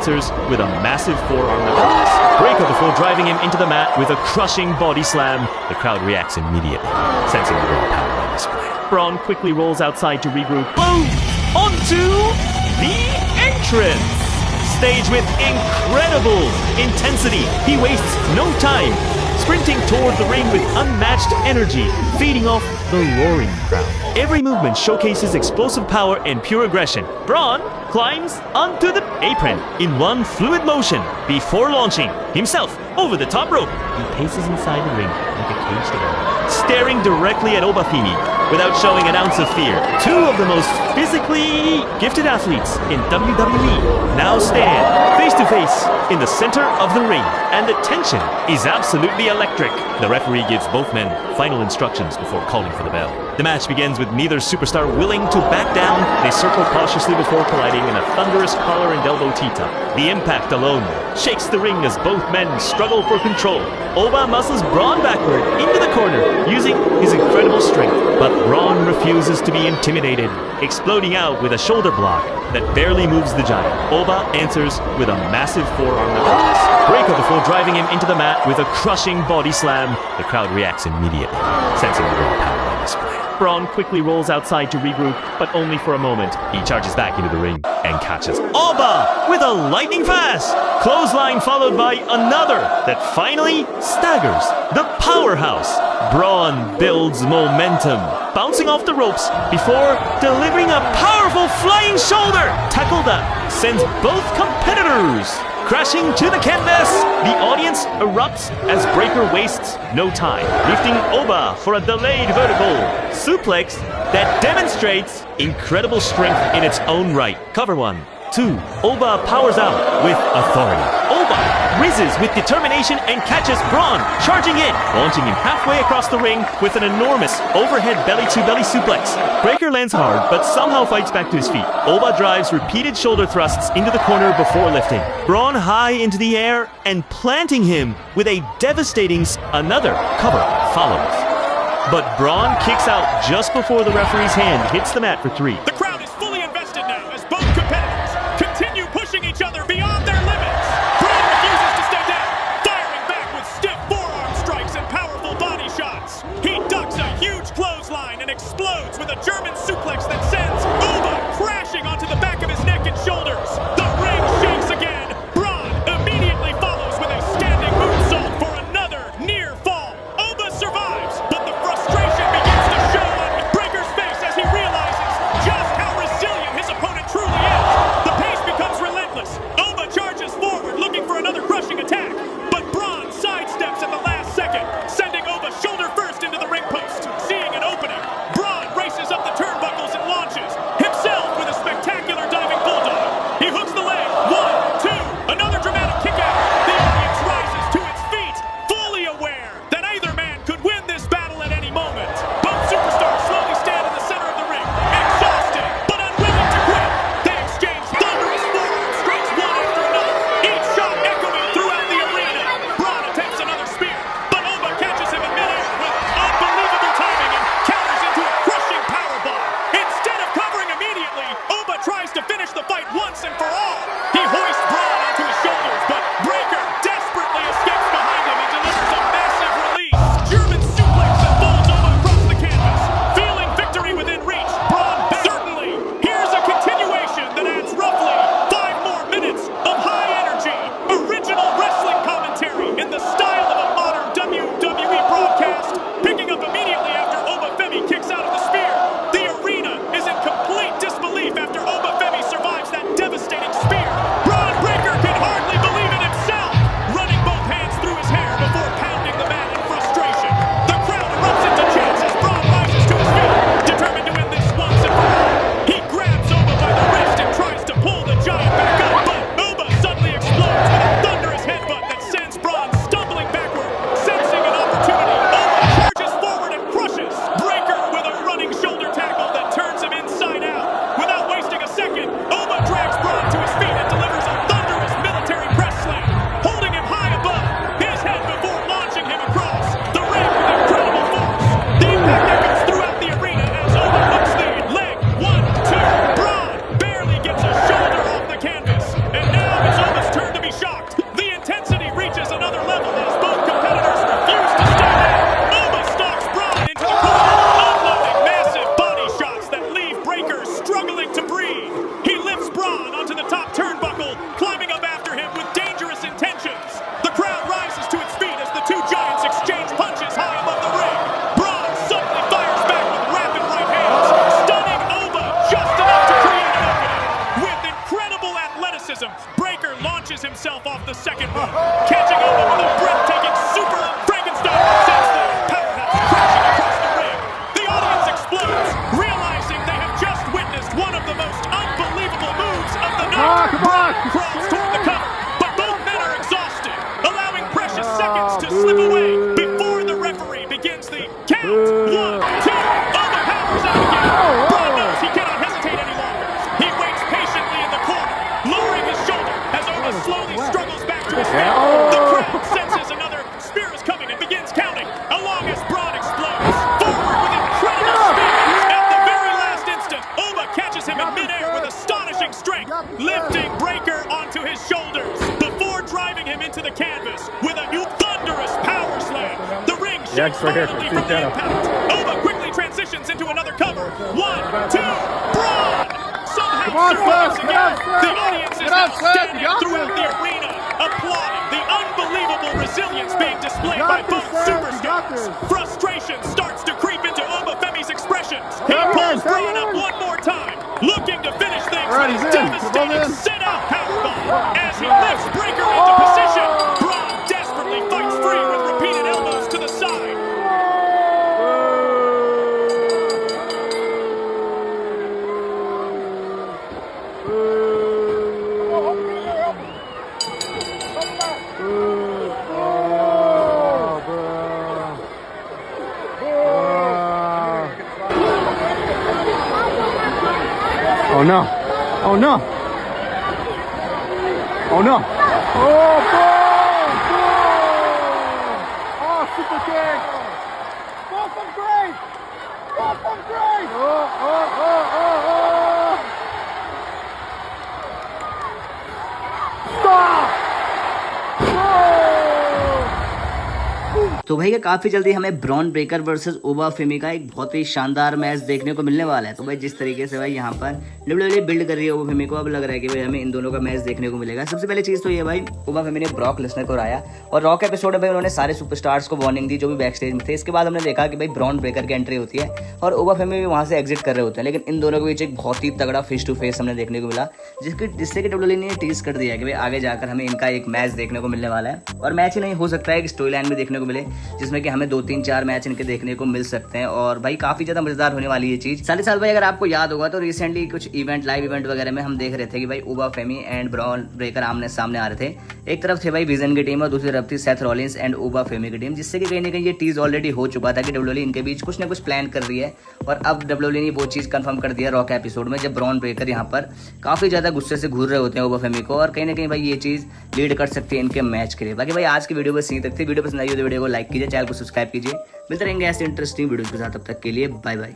answers with a massive forearm knuckle. Breaker before driving him into the mat with a crushing body slam. The crowd reacts immediately, sensing the raw power on display. Bron quickly rolls outside to regroup. Boom! Onto the entrance! Staged with incredible intensity. He wastes no time, sprinting toward the ring with unmatched energy, feeding off the roaring crowd. Every movement showcases explosive power and pure aggression. Bron climbs onto the apron in one fluid motion before launching himself over the top rope. He paces inside the ring like a caged animal, staring directly at Oba Femi without showing an ounce of fear. Two of the most physically gifted athletes in WWE now stand face to face in the center of the ring, and the tension is absolutely electric. The referee gives both men final instructions before calling for the bell. The match begins with neither superstar willing to back down. They circle cautiously before colliding in a thunderous collar and elbow T-top. The impact alone shakes the ring as both men struggle for control. Oba muscles Bron backward into the corner using his incredible strength, but Bron refuses to be intimidated, exploding out with a shoulder block that barely moves the giant. Oba answers with a massive forearm knuckle. Breaker before driving him into the mat with a crushing body slam. The crowd reacts immediately, sensing the raw power on display. Bron quickly rolls outside to regroup, but only for a moment. He charges back into the ring and catches Oba with a lightning fast clothesline, followed by another that finally staggers the powerhouse. Bron builds momentum, bouncing off the ropes before delivering a powerful flying shoulder tackle that sends both competitors crashing to the canvas. The audience erupts as Breaker wastes no time, lifting Oba for a delayed vertical suplex that demonstrates incredible strength in its own right. Cover 1, 2. Oba powers out with authority. Oba whizzes with determination and catches Bron, charging in, launching him halfway across the ring with an enormous overhead belly-to-belly suplex. Breaker lands hard, but somehow fights back to his feet. Oba drives repeated shoulder thrusts into the corner before lifting Bron high into the air and planting him with a devastating another cover follows. But Bron kicks out just before the referee's hand hits the mat for 3. The crowd is fully invested now as both competitors continue pushing each other beyond their limits. Bron refuses to stay down, firing back with stiff forearm strikes and powerful body shots. He ducks a huge clothesline and explodes with a German suplex that sends Oba crashing onto the back of his neck and shoulders. The ring shakes again. Bron immediately follows with a standing moonsault for another near fall. Oba survives, but the frustration begins to show on Breaker's face as he realizes just how resilient his opponent truly is. The pace becomes relentless. Oba charges forward looking for another crushing attack, but Bron sidesteps at the last second, sending Oba shoulder first into the ring post. Seeing an opening, Bron races up the turnbuckles and launches himself with a spectacular diving bulldog. He hooks the leg. 1, 2, another dramatic kick out. The audience rises to its feet, fully aware that either man could win this battle at any moment. Both superstars slowly stand in the center of the ring, exhausted but unwilling to quit. They exchange thunderous forearm strikes one after another, each shot echoing throughout the arena. Bron attempts another spear, but Oba catches him in midair with unbelievable timing and counters into a crushing powerbomb. Instead of covering immediately, Oba tries to finish the fight once and for all. He hoists Breaker launches himself off the second rope, catching Oba with a breathtaking super Frankenstein sends the powerhouse crashing across the ring. The audience explodes, realizing they have just witnessed one of the most unbelievable moves of the night. Bron crawls toward the cover, but both men are exhausted, allowing precious seconds to slip away before the referee begins the count. 1, 2, Oba powers out again. Bron knows he cannot hesitate any longer. He waits patiently in the corner, lowering his shoulder as Oba slowly struggles back to his feet. The crowd senses another spear is coming and begins counting, along as Bron explodes forward with incredible speed. At the very last instant, Oba catches him in midair with astonishing strength, lifting Breaker onto his shoulders before driving him into the canvas with a new thunderous power slam. The ring shakes violently from the impact. Oba quickly transitions into another cover. 1, 2, Bron somehow survives again. The audience is now standing throughout the arena, applauding the unbelievable resilience being displayed by both superstars. Frustration starts to creep into Oba Femi's expressions. He pulls Bron up one more time, looking to finish things with his devastating sit-out powerbomb. As he lifts Breaker into position, Bron desperately fights free with repeated elbows to the side. Oh no! Oh no! Oh no! Oh, boom! Boom! Oh, super kick! Go from great! Go from great! Stop! तो भैया काफ़ी जल्दी हमें Bron Breakker versus ओबा फेमी का एक बहुत ही शानदार match देखने को मिलने वाला है। तो भाई जिस तरीके से भाई यहाँ पर WWE बिल्ड कर रही है ओबा फेमी को, अब लग रहा है कि भाई हमें इन दोनों का मैच देखने को मिलेगा। सबसे पहले चीज़ तो ये भाई ओबा फेमी ने ब्रॉक लेसनर को हराया और रॉक एपिसोड में भाई उन्होंने सारे सुपरस्टार्स को वार्निंग दी जो भी बैक स्टेज में थे। इसके बाद हमने देखा कि भाई ब्रॉन ब्रेकर की एंट्री होती है और ओबा फेमी भी वहाँ से एग्जिट कर रहे होते हैं, लेकिन इन दोनों के बीच एक बहुत ही तगड़ा फेस टू फेस हमने देखने को मिला, जिससे कि WWE ने टीज कर दिया कि भाई आगे जाकर हमें इनका एक मैच देखने को मिलने वाला है। और मैच ही नहीं, हो सकता है एक स्टोरी लाइन भी देखने को मिले जिसमें कि हमें 2-3-4 मैच इनके देखने को मिल सकते हैं और भाई काफी ज्यादा मजेदार होने वाली ये चीज। साथ ही साथ भाई अगर आपको याद होगा तो रिसेंटली कुछ इवेंट, लाइव इवेंट वगैरह में हम देख रहे थे कि भाई ओबा फेमी एंड ब्रॉन ब्रेकर आमने सामने आ रहे थे। एक तरफ थे भाई विजन की टीम और दूसरी तरफ थी सेथ रॉलिंस एंड ओबा फेमी की टीम, जिससे कि कहीं ना कहीं ये टीज ऑलरेडी हो चुका था कि WWE इनके बीच कुछ ना कुछ प्लान कर रही है। और अब WWE ने वो चीज कंफर्म कर दिया रॉक एपिसोड में, जब ब्रॉन ब्रेकर यहाँ पर काफी ज्यादा गुस्से से घूर रहे होते हैं ओबा फेमी को, और कहीं ना कहीं भाई ये चीज लीड कर सकती है इनके मैच के लिए। बाकी भाई आज की वीडियो बस यहीं तक थी। वीडियो पसंद आई हो तो वीडियो को लाइक कीजिए, चैनल को सब्सक्राइब कीजिए। मिलते रहेंगे ऐसे इंटरेस्टिंग वीडियो के साथ, तब तक के लिए बाय बाय।